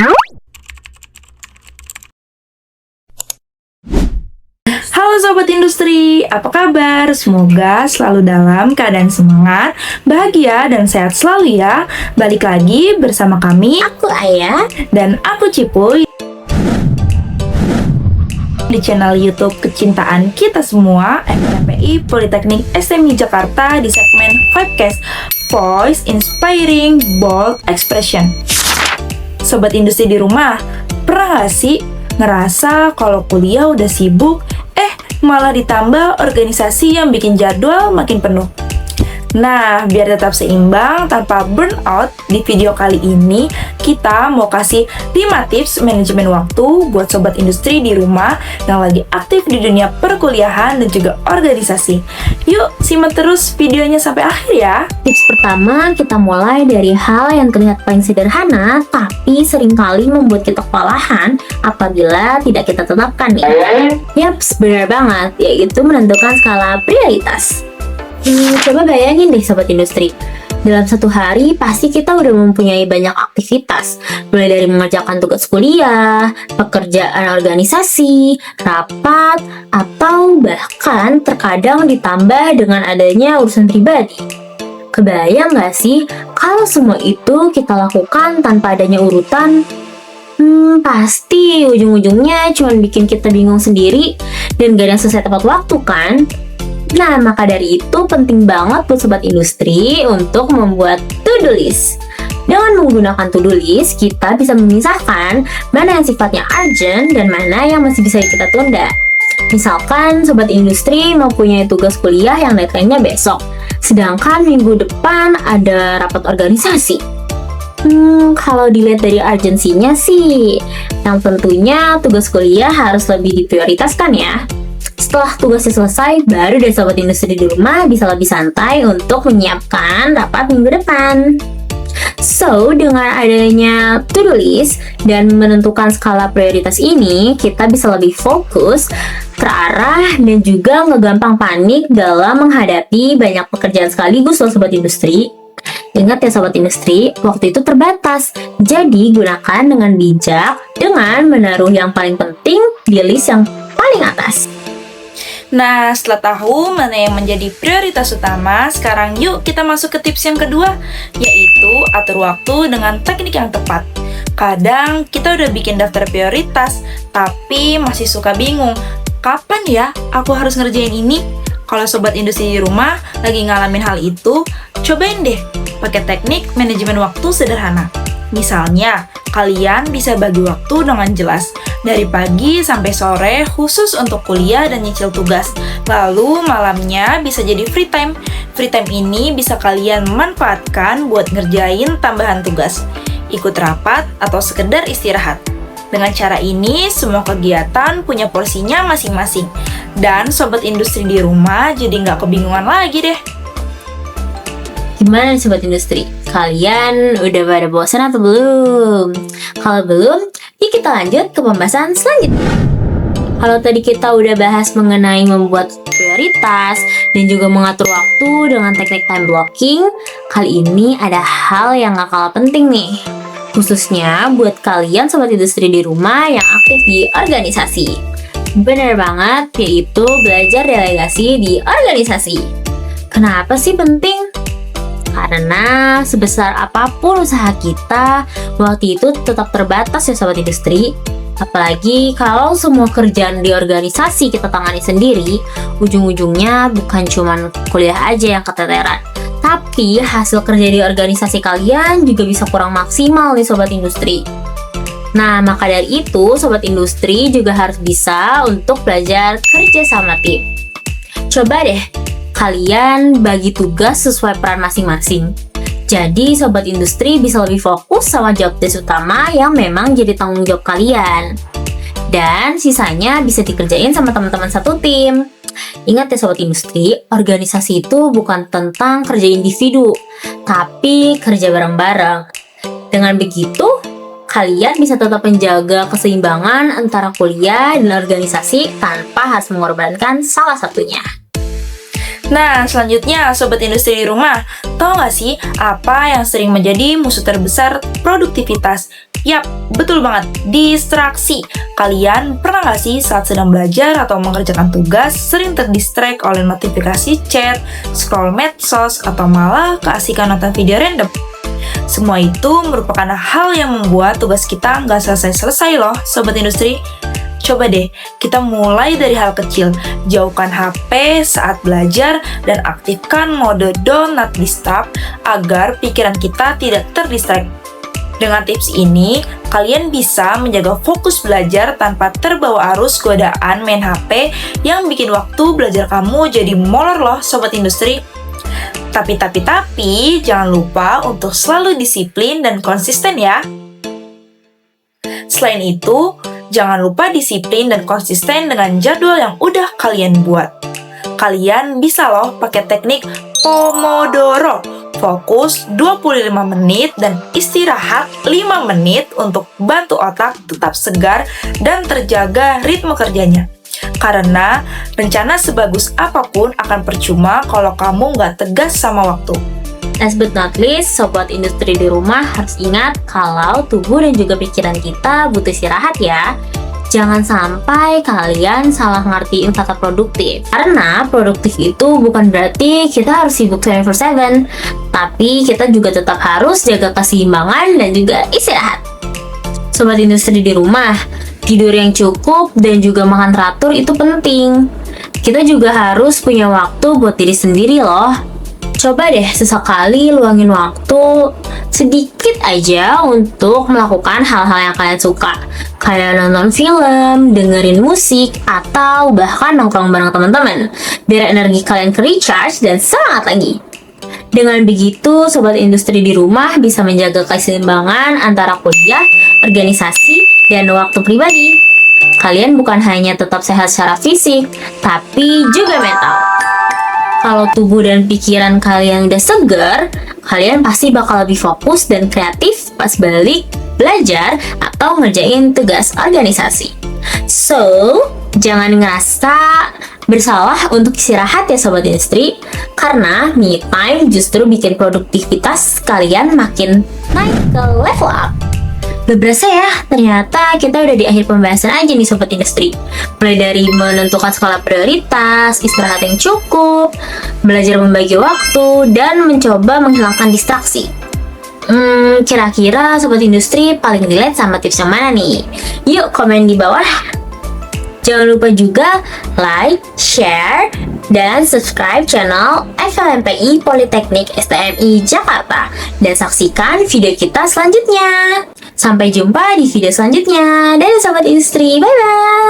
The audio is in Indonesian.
Halo Sobat Industri, apa kabar? Semoga selalu dalam keadaan semangat, bahagia, dan sehat selalu ya. Balik lagi bersama kami, Aku Ayah. dan aku Cipuy di channel YouTube kecintaan kita semua, FNPI Politeknik SMI Jakarta di segmen Vibecast, Voice Inspiring Bold Expression. Sobat Industri di rumah, pernah gak sih ngerasa kalau kuliah udah sibuk, malah ditambah organisasi yang bikin jadwal makin penuh? Nah, biar tetap seimbang tanpa burnout, di video kali ini kita mau kasih 5 tips manajemen waktu buat sobat industri di rumah yang lagi aktif di dunia perkuliahan dan juga organisasi. Yuk, simak terus videonya sampai akhir ya. Tips pertama, kita mulai dari hal yang terlihat paling sederhana, tapi seringkali membuat kita kewalahan apabila tidak kita tetapkan nih. Yaps, benar banget, yaitu menentukan skala prioritas. Coba bayangin deh Sobat Industri, dalam satu hari pasti kita udah mempunyai banyak aktivitas, mulai dari mengerjakan tugas kuliah, pekerjaan organisasi, rapat, atau bahkan terkadang ditambah dengan adanya urusan pribadi. Kebayang gak sih kalau semua itu kita lakukan tanpa adanya urutan? Pasti ujung-ujungnya cuma bikin kita bingung sendiri dan gak ada yang selesai tepat waktu kan? Nah, maka dari itu penting banget buat Sobat Industri untuk membuat to-do list. Dengan menggunakan to-do list, kita bisa memisahkan mana yang sifatnya urgent dan mana yang masih bisa kita tunda. Misalkan Sobat Industri mau punya tugas kuliah yang deadline-nya besok, sedangkan minggu depan ada rapat organisasi. Kalau dilihat dari urgensinya sih, yang tentunya tugas kuliah harus lebih diprioritaskan ya. Setelah tugasnya selesai, baru deh Sobat Industri di rumah bisa lebih santai untuk menyiapkan rapat minggu depan. So, dengan adanya to-do list dan menentukan skala prioritas ini, kita bisa lebih fokus, terarah, dan juga ngegampang panik dalam menghadapi banyak pekerjaan sekaligus loh Sobat Industri. Ingat ya Sobat Industri, waktu itu terbatas, jadi gunakan dengan bijak dengan menaruh yang paling penting di list yang paling atas. Nah, setelah tahu mana yang menjadi prioritas utama, sekarang yuk kita masuk ke tips yang kedua, yaitu atur waktu dengan teknik yang tepat. Kadang kita udah bikin daftar prioritas, tapi masih suka bingung, kapan ya aku harus ngerjain ini? Kalau Sobat Industri di rumah lagi ngalamin hal itu, cobain deh pakai teknik manajemen waktu sederhana. Misalnya, kalian bisa bagi waktu dengan jelas, dari pagi sampai sore khusus untuk kuliah dan nyicil tugas. Lalu malamnya bisa jadi free time. Free time ini bisa kalian manfaatkan buat ngerjain tambahan tugas, ikut rapat, atau sekedar istirahat. Dengan cara ini, semua kegiatan punya porsinya masing-masing. Dan Sobat Industri di rumah jadi nggak kebingungan lagi deh. Gimana nih Sobat Industri? Kalian udah pada bosan atau belum? Kalau belum, yuk kita lanjut ke pembahasan selanjutnya. Kalau tadi kita udah bahas mengenai membuat prioritas dan juga mengatur waktu dengan teknik time blocking, kali ini ada hal yang gak kalah penting nih. Khususnya buat kalian Sobat Industri di rumah yang aktif di organisasi. Bener banget, yaitu belajar delegasi di organisasi. Kenapa sih penting? Karena sebesar apapun usaha kita, waktu itu tetap terbatas ya Sobat Industri. Apalagi kalau semua kerjaan di organisasi kita tangani sendiri, ujung-ujungnya bukan cuma kuliah aja yang keteteran, tapi hasil kerja di organisasi kalian juga bisa kurang maksimal nih Sobat Industri. Nah, maka dari itu Sobat Industri juga harus bisa untuk belajar kerja sama tim. Coba deh kalian bagi tugas sesuai peran masing-masing. Jadi Sobat Industri bisa lebih fokus sama job desk utama yang memang jadi tanggung jawab kalian. Dan sisanya bisa dikerjain sama teman-teman satu tim. Ingat ya Sobat Industri, organisasi itu bukan tentang kerja individu, tapi kerja bareng-bareng. Dengan begitu, kalian bisa tetap menjaga keseimbangan antara kuliah dan organisasi tanpa harus mengorbankan salah satunya. Nah, selanjutnya Sobat Industri di rumah, tahu nggak sih apa yang sering menjadi musuh terbesar produktivitas? Yap, betul banget, distraksi. Kalian pernah nggak sih saat sedang belajar atau mengerjakan tugas sering terdistract oleh notifikasi chat, scroll medsos, atau malah keasikan nonton video random? Semua itu merupakan hal yang membuat tugas kita nggak selesai-selesai loh, Sobat Industri. Coba deh, kita mulai dari hal kecil. Jauhkan HP saat belajar dan aktifkan mode Do Not Disturb agar pikiran kita tidak terdistract. Dengan tips ini, kalian bisa menjaga fokus belajar tanpa terbawa arus godaan main HP yang bikin waktu belajar kamu jadi molor loh, Sobat Industri. Tapi, jangan lupa untuk selalu disiplin dan konsisten ya. Selain itu, jangan lupa disiplin dan konsisten dengan jadwal yang udah kalian buat. Kalian bisa loh pakai teknik Pomodoro. Fokus 25 menit dan istirahat 5 menit untuk bantu otak tetap segar dan terjaga ritme kerjanya. Karena rencana sebagus apapun akan percuma kalau kamu nggak tegas sama waktu. Last but not least, Sobat Industri di rumah harus ingat kalau tubuh dan juga pikiran kita butuh istirahat ya. Jangan sampai kalian salah ngertiin kata produktif. Karena produktif itu bukan berarti kita harus sibuk 24/7, tapi kita juga tetap harus jaga keseimbangan dan juga istirahat. Sobat Industri di rumah, tidur yang cukup dan juga makan teratur itu penting. Kita juga harus punya waktu buat diri sendiri loh. Coba deh sesekali luangin waktu sedikit aja untuk melakukan hal-hal yang kalian suka. Kayak nonton film, dengerin musik, atau bahkan nongkrong bareng teman-teman. Biar energi kalian ke-recharge dan semangat lagi. Dengan begitu, Sobat Industri di rumah bisa menjaga keseimbangan antara kuliah, organisasi, dan waktu pribadi. Kalian bukan hanya tetap sehat secara fisik, tapi juga mental. Kalau tubuh dan pikiran kalian udah segar, kalian pasti bakal lebih fokus dan kreatif pas balik belajar atau ngerjain tugas organisasi. So, jangan ngerasa bersalah untuk istirahat ya Sobat Industri, karena me time justru bikin produktivitas kalian makin naik ke level up. Gak berasa ya, ternyata kita udah di akhir pembahasan aja nih Sobat Industri. Mulai dari menentukan skala prioritas, istirahat yang cukup, belajar membagi waktu, dan mencoba menghilangkan distraksi. Kira-kira Sobat Industri paling relate sama tips yang mana nih? Yuk komen di bawah. Jangan lupa juga like, share, dan subscribe channel FLMPI Politeknik STMI Jakarta. Dan saksikan video kita selanjutnya. Sampai jumpa di video selanjutnya. Dadah Sobat Industri, bye-bye!